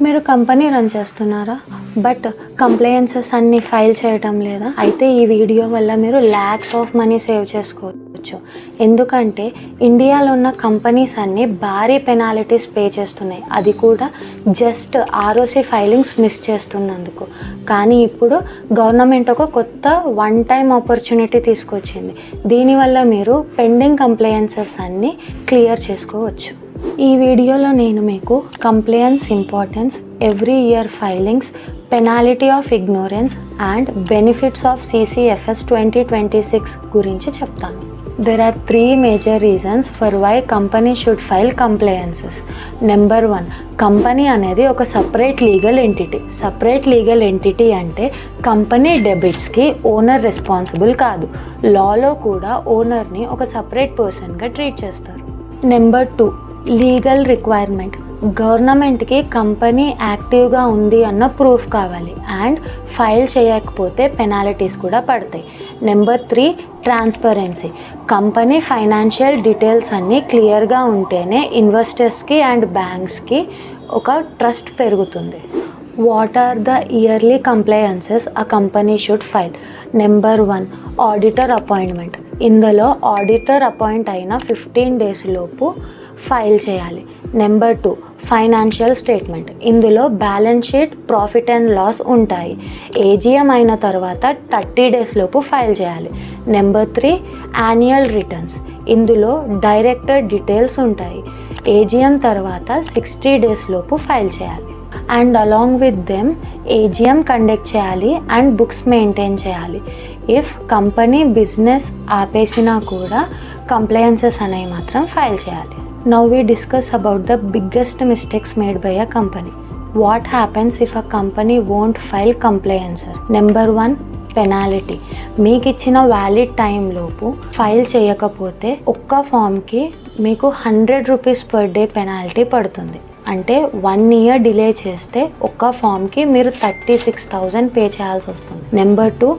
మీరు company run చేస్తున్నారా? But compliances అన్నీ ఫైల్ చేయటం లేదా? అయితే ఈ వీడియో వల్ల మీరు ల్యాక్స్ ఆఫ్ మనీ సేవ్ చేసుకోవచ్చు. ఎందుకంటే ఇండియాలో ఉన్న కంపెనీస్ అన్నీ భారీ పెనాల్టీస్ పే చేస్తున్నాయి, అది కూడా జస్ట్ ఆర్ఓసి ఫైలింగ్స్ మిస్ చేస్తున్నందుకు. కానీ ఇప్పుడు గవర్నమెంట్ ఒక కొత్త వన్ టైం ఆపర్చునిటీ తీసుకొచ్చింది. దీనివల్ల మీరు పెండింగ్ కంప్లైన్సెస్ అన్నీ క్లియర్ చేసుకోవచ్చు. ఈ వీడియోలో నేను మీకు compliance importance, every year filings, penalty of ignorance and benefits of CCFS 2026 గురించి చెప్తాను. There are 3 major reasons for why company should file compliances. Number 1, company అనేది ఒక separate legal entity. Separate legal entity అంటే కంపెనీ డెబిట్స్కి ఓనర్ రెస్పాన్సిబుల్ కాదు. లాలో కూడా ఓనర్ని ఒక separate పర్సన్గా ట్రీట్ చేస్తారు. Number 2, legal requirement. గవర్నమెంట్కి కంపెనీ యాక్టివ్గా ఉంది అన్న ప్రూఫ్ కావాలి అండ్ ఫైల్ చేయకపోతే పెనాల్టీస్ కూడా పడతాయి. Number 3, transparency. Company financial details అన్నీ క్లియర్గా ఉంటేనే ఇన్వెస్టర్స్కి అండ్ బ్యాంక్స్కి ఒక ట్రస్ట్ పెరుగుతుంది. What are the yearly compliances a company should file? Number 1, auditor appointment. ఇందులో ఆడిటర్ అపాయింట్ అయిన 15 days లోపు ఫైల్ చేయాలి. Number 2, financial statement. ఇందులో balance sheet, profit and loss ఉంటాయి. AGM అయిన తర్వాత 30 days లోపు ఫైల్ చేయాలి. Number 3, annual returns. ఇందులో డైరెక్టర్ డీటెయిల్స్ ఉంటాయి. AGM తర్వాత 60 days లోపు ఫైల్ చేయాలి. And along with them AGM conduct చేయాలి అండ్ బుక్స్ మెయింటైన్ చేయాలి. ఇఫ్ కంపెనీ బిజినెస్ ఆపేసినా కూడా కంప్లైన్సెస్ అనేవి మాత్రం ఫైల్ చేయాలి. Now we discuss about the biggest mistakes made by a company. What happens if a company won't file compliances? Number 1, penalty. మీకు ఇచ్చిన valid టైంలోపు file చేయకపోతే ఒక్క ఫామ్కి మీకు 100 rupees per day పెనాల్టీ పడుతుంది. అంటే 1 year డిలే చేస్తే ఒక్క ఫామ్కి మీరు 36,000 పే చేయాల్సి వస్తుంది. Number 2,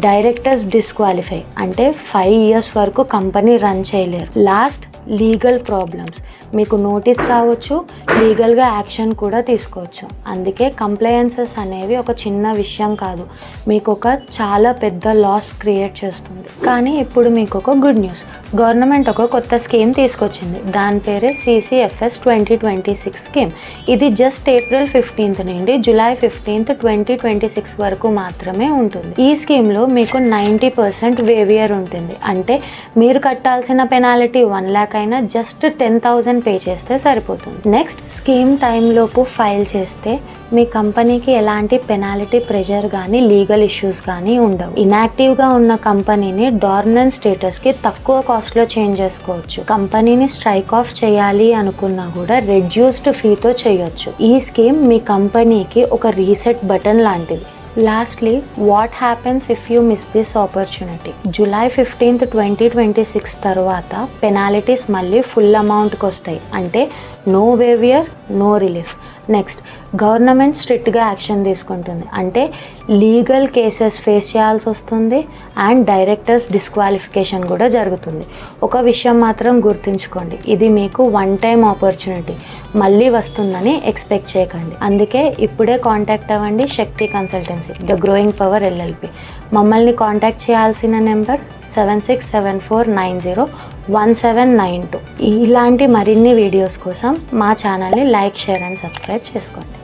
directors disqualify. అంటే 5 years వరకు కంపెనీ రన్ చేయలేరు. Last, legal problems. మీకు నోటీస్ రావచ్చు, లీగల్గా యాక్షన్ కూడా తీసుకోవచ్చు. అందుకే కంప్లైన్సెస్ అనేవి ఒక చిన్న విషయం కాదు, మీకు ఒక చాలా పెద్ద లాస్ క్రియేట్ చేస్తుంది. కానీ ఇప్పుడు మీకు ఒక గుడ్ న్యూస్. గవర్నమెంట్ ఒక కొత్త స్కీమ్ తీసుకొచ్చింది. దాని పేరే CCFS 2026 స్కీమ్. ఇది జస్ట్ April 15th నుండి July 15th 2026 వరకు మాత్రమే ఉంటుంది. ఈ స్కీమ్లో మీకు 90% వేవియర్ ఉంటుంది. అంటే మీరు కట్టాల్సిన పెనాలిటీ 1 lakh అయినా జస్ట్ 10,000 పే చేస్తే సరిపోతుంది. నెక్స్ట్, స్కీమ్ టైంలోపు ఫైల్ చేస్తే మీ కంపెనీకి ఎలాంటి పెనాలిటీ ప్రెషర్ కానీ లీగల్ ఇష్యూస్ కానీ ఉండవు. ఇన్యాక్టివ్గా ఉన్న కంపెనీని డార్నెంట్ స్టేటస్కి తక్కువ కాస్ట్లో చేంజ్ చేసుకోవచ్చు. కంపెనీని స్ట్రైక్ ఆఫ్ చేయాలి అనుకున్నా కూడా రెడ్యూస్డ్ ఫీతో చేయొచ్చు. ఈ స్కీమ్ మీ కంపెనీకి ఒక రీసెట్ బటన్ లాంటిది. Lastly, what happens if you miss this opportunity? July 15th 2026 తర్వాత పెనాలిటీస్ మళ్ళీ ఫుల్ అమౌంట్కి వస్తాయి. అంటే no waiver, no relief. Next, government స్ట్రిక్ట్గా యాక్షన్ తీసుకుంటుంది. అంటే లీగల్ కేసెస్ ఫేస్ చేయాల్సి వస్తుంది అండ్ డైరెక్టర్స్ డిస్క్వాలిఫికేషన్ కూడా జరుగుతుంది. ఒక విషయం మాత్రం గుర్తుంచుకోండి, ఇది మీకు వన్ టైం ఆపర్చునిటీ, మళ్ళీ వస్తుందని ఎక్స్పెక్ట్ చేయకండి. అందుకే ఇప్పుడే కాంటాక్ట్ అవ్వండి Shakti consultancy, the growing power LLP. మమ్మల్ని కాంటాక్ట్ చేయాల్సిన నెంబర్ 7674901792. ఇలాంటి మరిన్ని వీడియోస్ కోసం మా ఛానల్ని లైక్, షేర్ అండ్ సబ్స్క్రైబ్ చేసుకోండి.